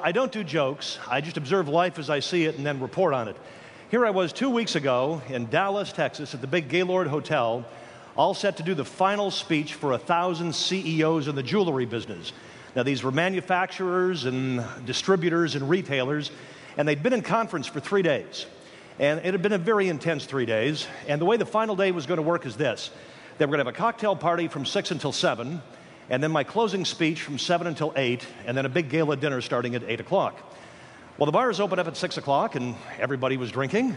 I don't do jokes. I just observe life as I see it and then report on it. Here I was 2 weeks ago in Dallas, Texas, at the big Gaylord Hotel, all set to do the final speech for 1,000 CEOs in the jewelry business. Now, these were manufacturers and distributors and retailers, and they'd been in conference for 3 days. And it had been a very intense 3 days. And the way the final day was going to work is this. They were going to have a cocktail party from 6 until 7, and then my closing speech from 7 until 8, and then a big gala dinner starting at 8 o'clock. Well, the bars opened up at 6 o'clock, and everybody was drinking.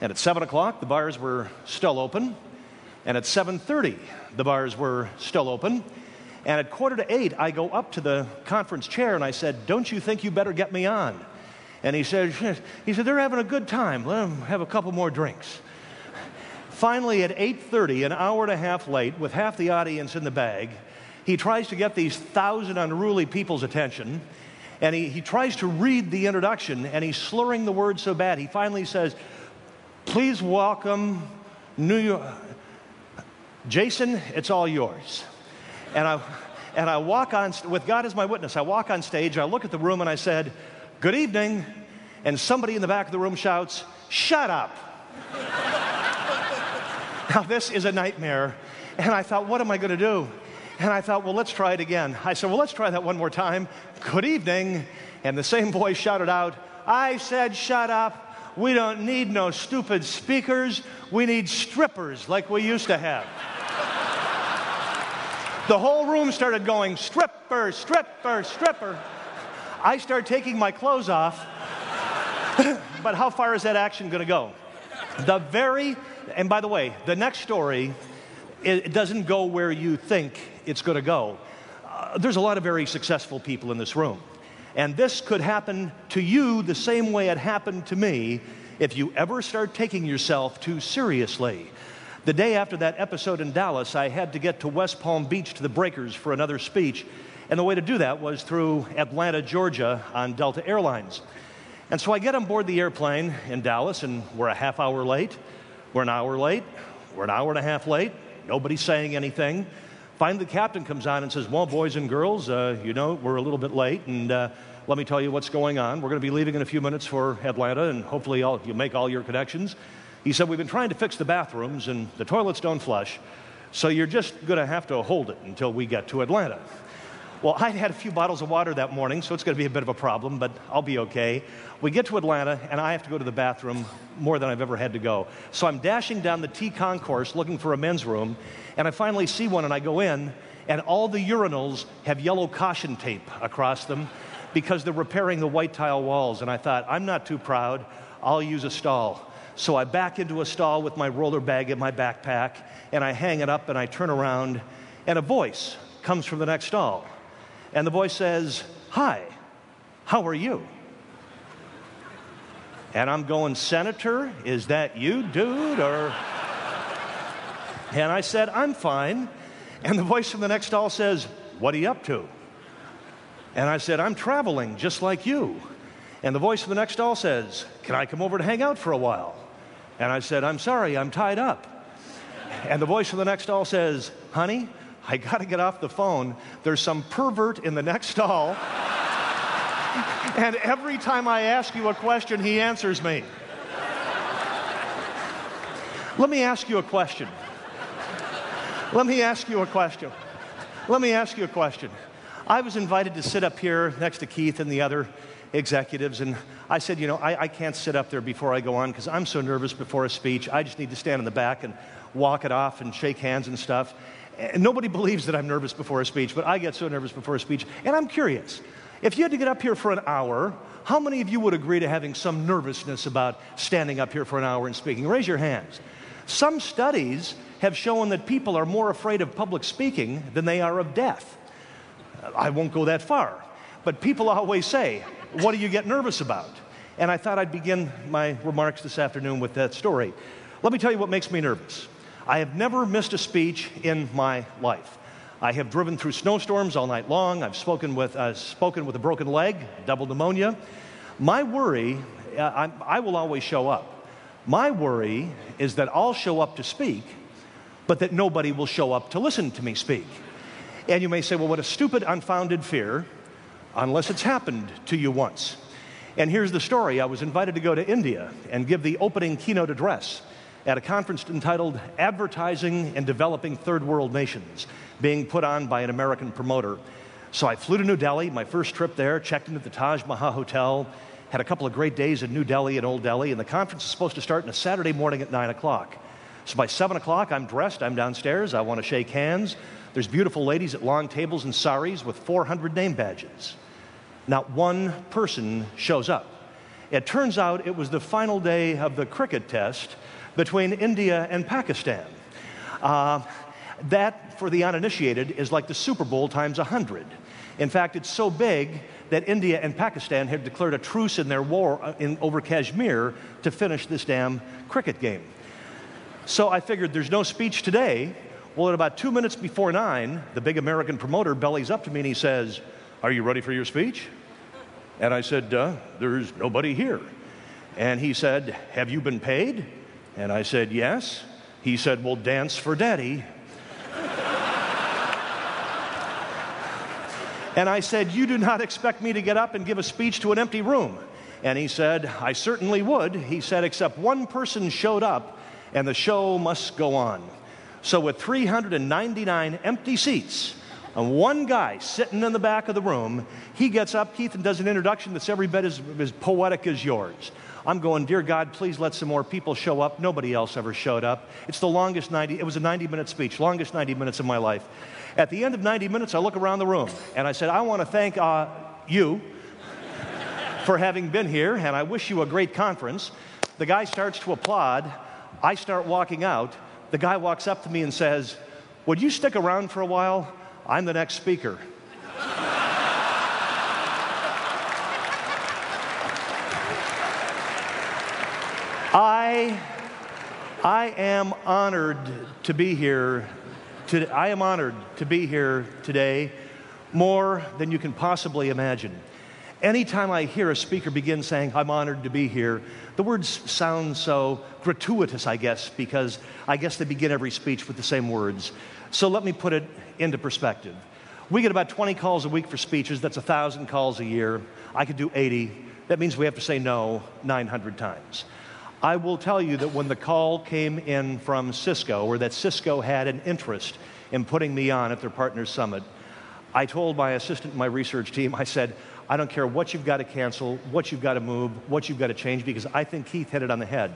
And at 7 o'clock, the bars were still open. And at 7:30, the bars were still open. And at 7:45, I go up to the conference chair, and I said, "Don't you think you better get me on?" And he said, "They're having a good time. Let them have a couple more drinks." Finally, at 8:30, an hour and a half late, with half the audience in the bag, he tries to get these 1,000 unruly people's attention, and he tries to read the introduction, and he's slurring the words so bad, he finally says, "Please welcome New York. Jason, it's all yours." And I walk on, with God as my witness, I walk on stage, I look at the room, and I said, "Good evening." And somebody in the back of the room shouts, "Shut up." Now, this is a nightmare. And I thought, what am I going to do? And I thought, well, let's try it again. I said, well, let's try that one more time. "Good evening." And the same voice shouted out, "I said shut up. We don't need no stupid speakers. We need strippers like we used to have." The whole room started going, "Stripper, stripper, stripper." I start taking my clothes off. But how far is that action going to go? And by the way, the next story, it doesn't go where you think it's going to go. There's a lot of very successful people in this room. And this could happen to you the same way it happened to me if you ever start taking yourself too seriously. The day after that episode in Dallas, I had to get to West Palm Beach to the Breakers for another speech. And the way to do that was through Atlanta, Georgia on Delta Airlines. And so I get on board the airplane in Dallas, and we're a half hour late. We're an hour late. We're an hour and a half late. Nobody's saying anything. Finally, the captain comes on and says, "Well, boys and girls, we're a little bit late, and let me tell you what's going on. We're going to be leaving in a few minutes for Atlanta, and hopefully you'll make all your connections." He said, "We've been trying to fix the bathrooms, and the toilets don't flush, so you're just going to have to hold it until we get to Atlanta." Well, I'd had a few bottles of water that morning, so it's going to be a bit of a problem, but I'll be okay. We get to Atlanta, and I have to go to the bathroom more than I've ever had to go. So I'm dashing down the T concourse looking for a men's room, and I finally see one, and I go in, and all the urinals have yellow caution tape across them because they're repairing the white tile walls. And I thought, I'm not too proud. I'll use a stall. So I back into a stall with my roller bag in my backpack, and I hang it up, and I turn around, and a voice comes from the next stall. And the voice says, "Hi, how are you?" And I'm going, "Senator, is that you, dude, or?" And I said, "I'm fine." And the voice from the next stall says, "What are you up to?" And I said, "I'm traveling, just like you." And the voice from the next stall says, "Can I come over to hang out for a while?" And I said, "I'm sorry, I'm tied up." And the voice from the next stall says, "Honey, I got to get off the phone. There's some pervert in the next stall. And every time I ask you a question, he answers me." Let me ask you a question. Let me ask you a question. Let me ask you a question. I was invited to sit up here next to Keith and the other executives, and I said, I can't sit up there before I go on because I'm so nervous before a speech. I just need to stand in the back and walk it off and shake hands and stuff. And nobody believes that I'm nervous before a speech, but I get so nervous before a speech. And I'm curious, if you had to get up here for an hour, how many of you would agree to having some nervousness about standing up here for an hour and speaking? Raise your hands. Some studies have shown that people are more afraid of public speaking than they are of death. I won't go that far, but people always say, "What do you get nervous about?" And I thought I'd begin my remarks this afternoon with that story. Let me tell you what makes me nervous. I have never missed a speech in my life. I have driven through snowstorms all night long. I've spoken with a broken leg, double pneumonia. My worry, I will always show up. My worry is that I'll show up to speak, but that nobody will show up to listen to me speak. And you may say, well, what a stupid, unfounded fear. unless it's happened to you once. And here's the story. I was invited to go to India and give the opening keynote address at a conference entitled Advertising and Developing Third World Nations, being put on by an American promoter. So I flew to New Delhi, my first trip there, checked in at the Taj Mahal Hotel, had a couple of great days in New Delhi and Old Delhi, and the conference is supposed to start on a Saturday morning at 9 o'clock. So by 7 o'clock, I'm dressed, I'm downstairs, I want to shake hands. There's beautiful ladies at long tables and saris with 400 name badges. Not one person shows up. It turns out it was the final day of the cricket test between India and Pakistan. That, for the uninitiated, is like the Super Bowl times 100. In fact, it's so big that India and Pakistan have declared a truce in their war over Kashmir to finish this damn cricket game. So I figured there's no speech today. Well, at about 2 minutes before 9, the big American promoter bellies up to me and he says, "Are you ready for your speech?" And I said, "There's nobody here." And he said, "Have you been paid?" And I said, "Yes." He said, "Well, dance for daddy." And I said, "You do not expect me to get up and give a speech to an empty room?" And he said, "I certainly would." He said, "Except one person showed up and the show must go on." So with 399 empty seats and one guy sitting in the back of the room, he gets up, Keith, and does an introduction that's every bit as poetic as yours. I'm going, "Dear God, please let some more people show up." Nobody else ever showed up. It was a 90-minute speech, longest 90 minutes of my life. At the end of 90 minutes, I look around the room, and I said, "I want to thank you for having been here, and I wish you a great conference." The guy starts to applaud. I start walking out. The guy walks up to me and says, "Would you stick around for a while? I'm the next speaker." I am honored to be here. I am honored to be here today, more than you can possibly imagine. Anytime I hear a speaker begin saying, "I'm honored to be here," the words sound so gratuitous, I guess, because I guess they begin every speech with the same words. So let me put it into perspective. We get about 20 calls a week for speeches. That's 1,000 calls a year. I could do 80. That means we have to say no 900 times. I will tell you that when the call came in from Cisco, or that Cisco had an interest in putting me on at their Partners Summit, I told my assistant and my research team, I said, "I don't care what you've got to cancel, what you've got to move, what you've got to change, because I think Keith hit it on the head.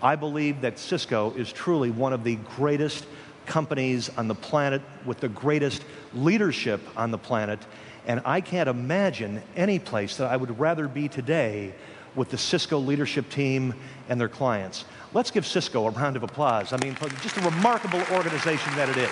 I believe that Cisco is truly one of the greatest companies on the planet with the greatest leadership on the planet, and I can't imagine any place that I would rather be today with the Cisco leadership team and their clients." Let's give Cisco a round of applause. I mean, for just a remarkable organization that it is.